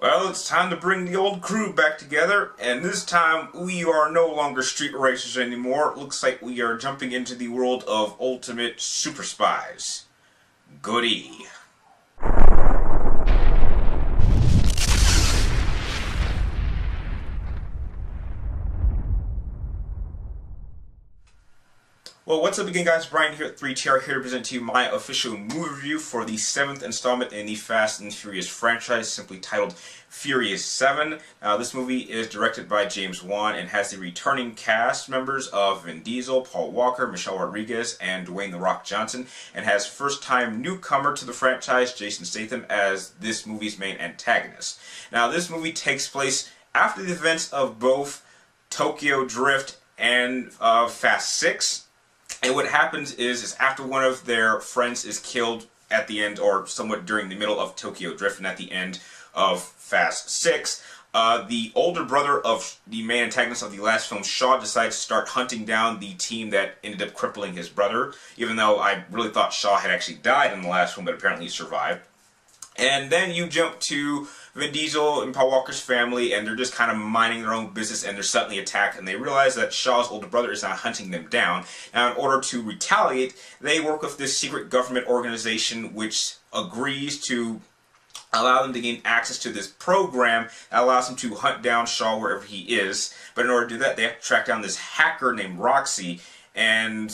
Well, it's time to bring the old crew back together, and this time we are no longer street racers anymore. It looks like we are jumping into the world of ultimate super spies. Goody. Well, what's up again, guys? Brian here at 3TR, here to present to you my official movie review for the 7th installment in the Fast and Furious franchise, simply titled Furious 7. This movie is directed by James Wan and has the returning cast members of Vin Diesel, Paul Walker, Michelle Rodriguez, and Dwayne "The Rock" Johnson, and has first-time newcomer to the franchise, Jason Statham, as this movie's main antagonist. Now, this movie takes place after the events of both Tokyo Drift and Fast 6. And what happens is after one of their friends is killed at the end, or somewhat during the middle of Tokyo Drift and at the end of Fast 6, the older brother of the main antagonist of the last film, Shaw, decides to start hunting down the team that ended up crippling his brother, even though I really thought Shaw had actually died in the last one, but apparently he survived. And then you jump to Vin Diesel and Paul Walker's family, and they're just kind of minding their own business, and they're suddenly attacked, and they realize that Shaw's older brother is now hunting them down. Now, in order to retaliate, they work with this secret government organization which agrees to allow them to gain access to this program that allows them to hunt down Shaw wherever he is. But in order to do that, they have to track down this hacker named Roxy, and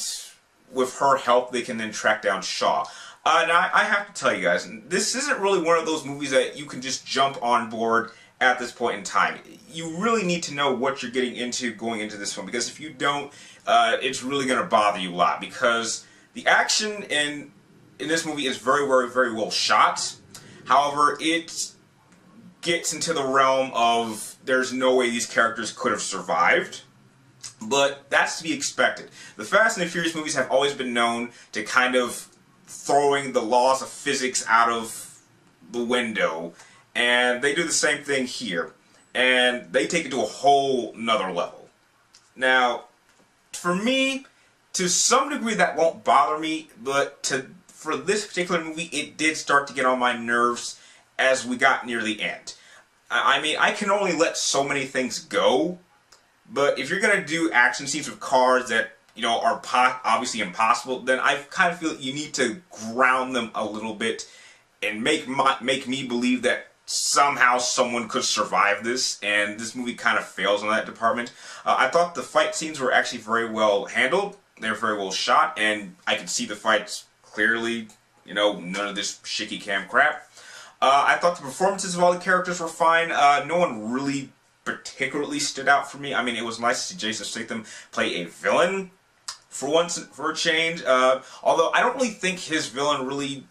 with her help, they can then track down Shaw. Now, I have to tell you guys, this isn't really one of those movies that you can just jump on board at this point in time. You really need to know what you're getting into going into this film, because if you don't, it's really going to bother you a lot, because the action in this movie is very, very, very well shot. However, it gets into the realm of there's no way these characters could have survived. But that's to be expected. The Fast and the Furious movies have always been known to kind of throwing the laws of physics out of the window, and they do the same thing here, and they take it to a whole nother level. Now, for me, to some degree that won't bother me, but for this particular movie, it did start to get on my nerves as we got near the end. I mean, I can only let so many things go, but if you're going to do action scenes with cars that are obviously impossible, then I kind of feel that you need to ground them a little bit and make me believe that somehow someone could survive this, and this movie kind of fails on that department. I thought the fight scenes were actually very well handled. They were very well shot, and I could see the fights clearly, none of this shaky cam crap. I thought the performances of all the characters were fine. No one really particularly stood out for me. I mean, it was nice to see Jason Statham play a villain for once, for a change, although I don't really think his villain really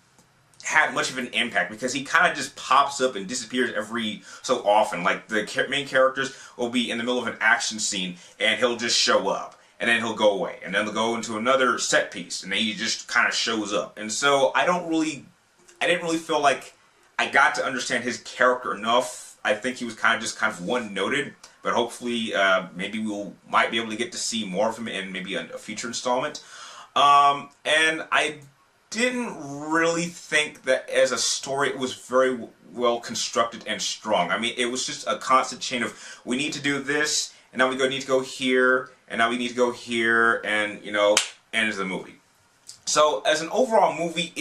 had much of an impact, because he kind of just pops up and disappears every so often. Like, the main characters will be in the middle of an action scene, and he'll just show up, and then he'll go away, and then they'll go into another set piece, and then he just kind of shows up. And so I didn't really feel like I got to understand his character enough. I think he was kind of one-noted. But hopefully, maybe might be able to get to see more of him in maybe a future installment. And I didn't really think that as a story it was very well constructed and strong. I mean, it was just a constant chain of, we need to do this, and now we need to go here, and now we need to go here, and end of the movie. So as an overall movie,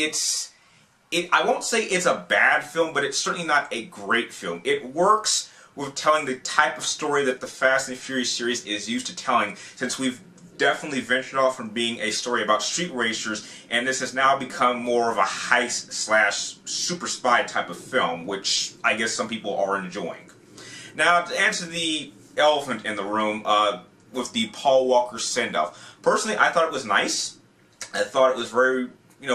I won't say it's a bad film, but it's certainly not a great film. It works with telling the type of story that the Fast and Furious series is used to telling, since we've definitely ventured off from being a story about street racers, and this has now become more of a heist / super spy type of film, which I guess some people are enjoying. Now, to answer the elephant in the room, with the Paul Walker send-off, personally, I thought it was nice. I thought it was very, it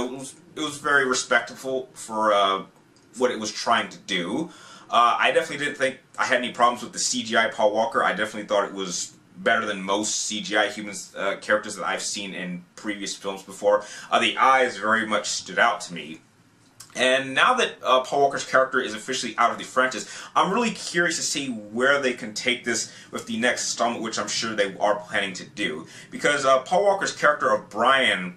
was very respectful for what it was trying to do. I definitely didn't think I had any problems with the CGI Paul Walker. I definitely thought it was better than most CGI characters that I've seen in previous films before. The eyes very much stood out to me. And now that Paul Walker's character is officially out of the franchise, I'm really curious to see where they can take this with the next installment, which I'm sure they are planning to do. Because Paul Walker's character of Brian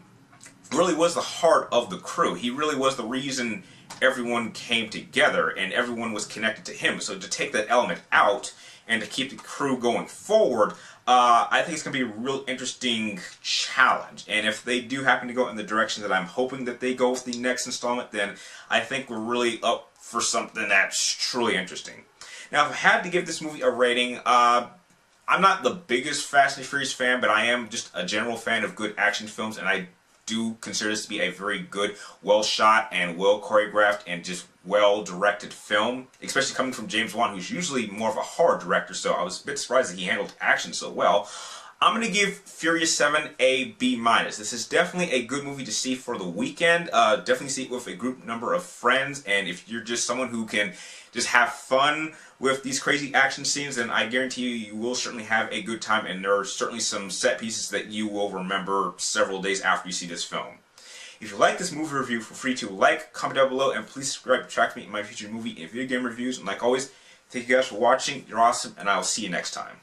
really was the heart of the crew. He really was the reason everyone came together and everyone was connected to him. So to take that element out and to keep the crew going forward, I think it's going to be a real interesting challenge. And if they do happen to go in the direction that I'm hoping that they go with the next installment, then I think we're really up for something that's truly interesting. Now, if I had to give this movie a rating, I'm not the biggest Fast and Furious fan, but I am just a general fan of good action films, and I do consider this to be a very good, well shot and well choreographed and just well directed film, especially coming from James Wan, who's usually more of a horror director, so I was a bit surprised that he handled action so well. I'm going to give Furious 7 a B-. This is definitely a good movie to see for the weekend. Definitely see it with a group number of friends, and if you're just someone who can just have fun with these crazy action scenes, then I guarantee you will certainly have a good time, and there are certainly some set pieces that you will remember several days after you see this film. If you like this movie review, feel free to like, comment down below, and please subscribe to track me in my future movie and video game reviews. And like always, thank you guys for watching. You're awesome, and I will see you next time.